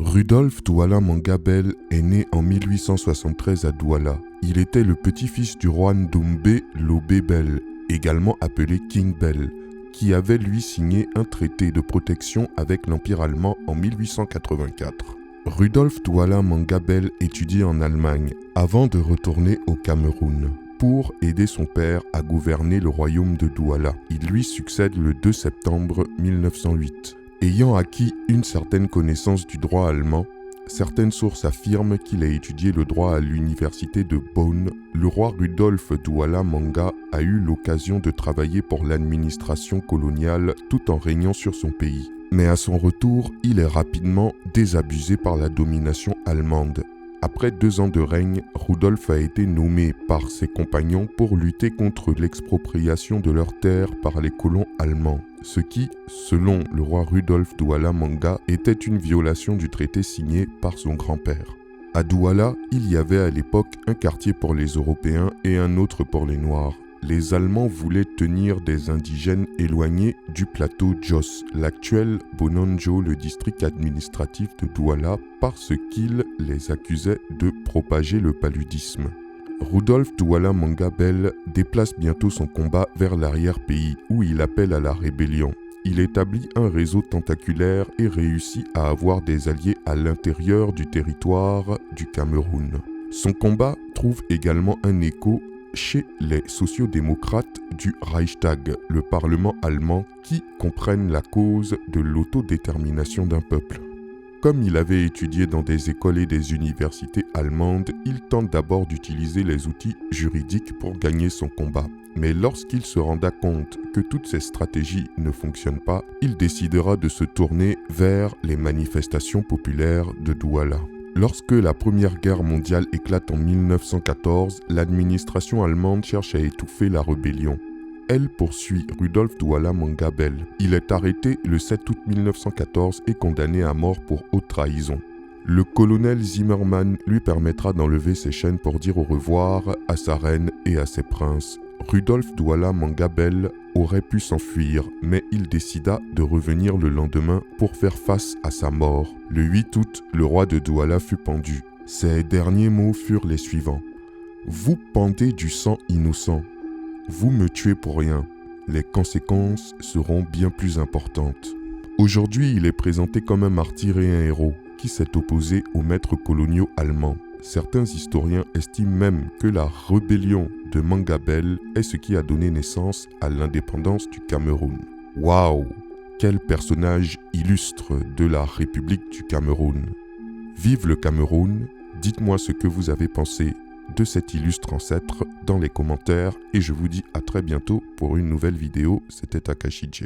Rudolf Douala Mangabel est né en 1873 à Douala. Il était le petit-fils du roi Ndombé Lobé Bel, également appelé King Bel, qui avait lui signé un traité de protection avec l'Empire allemand en 1884. Rudolf Douala Mangabel étudie en Allemagne avant de retourner au Cameroun pour aider son père à gouverner le royaume de Douala. Il lui succède le 2 septembre 1908. Ayant acquis une certaine connaissance du droit allemand, certaines sources affirment qu'il a étudié le droit à l'université de Bonn. Le roi Rudolf Douala Manga a eu l'occasion de travailler pour l'administration coloniale tout en régnant sur son pays. Mais à son retour, il est rapidement désabusé par la domination allemande. Après 2 ans de règne, Rudolf a été nommé par ses compagnons pour lutter contre l'expropriation de leurs terres par les colons allemands, ce qui, selon le roi Rudolf Douala Manga, était une violation du traité signé par son grand-père. À Douala, il y avait à l'époque un quartier pour les Européens et un autre pour les Noirs. Les Allemands voulaient tenir des indigènes éloignés du plateau Jos, l'actuel Bononjo, le district administratif de Douala, parce qu'ils les accusaient de propager le paludisme. Rudolf Douala Mangabel déplace bientôt son combat vers l'arrière-pays où il appelle à la rébellion. Il établit un réseau tentaculaire et réussit à avoir des alliés à l'intérieur du territoire du Cameroun. Son combat trouve également un écho chez les sociodémocrates du Reichstag, le parlement allemand qui comprennent la cause de l'autodétermination d'un peuple. Comme il avait étudié dans des écoles et des universités allemandes, il tente d'abord d'utiliser les outils juridiques pour gagner son combat. Mais lorsqu'il se renda compte que toutes ces stratégies ne fonctionnent pas, il décidera de se tourner vers les manifestations populaires de Douala. Lorsque la Première Guerre mondiale éclate en 1914, l'administration allemande cherche à étouffer la rébellion. Elle poursuit Rudolf Douala Mangabel. Il est arrêté le 7 août 1914 et condamné à mort pour haute trahison. Le colonel Zimmermann lui permettra d'enlever ses chaînes pour dire au revoir à sa reine et à ses princes. Rudolf Douala Mangabel aurait pu s'enfuir, mais il décida de revenir le lendemain pour faire face à sa mort. Le 8 août, le roi de Douala fut pendu. Ses derniers mots furent les suivants. « Vous pendez du sang innocent. Vous me tuez pour rien. Les conséquences seront bien plus importantes. » Aujourd'hui, il est présenté comme un martyr et un héros qui s'est opposé aux maîtres coloniaux allemands. Certains historiens estiment même que la rébellion de Mangabel est ce qui a donné naissance à l'indépendance du Cameroun. Waouh! Quel personnage illustre de la République du Cameroun! Vive le Cameroun! Dites-moi ce que vous avez pensé de cet illustre ancêtre dans les commentaires et je vous dis à très bientôt pour une nouvelle vidéo. C'était Takashi J.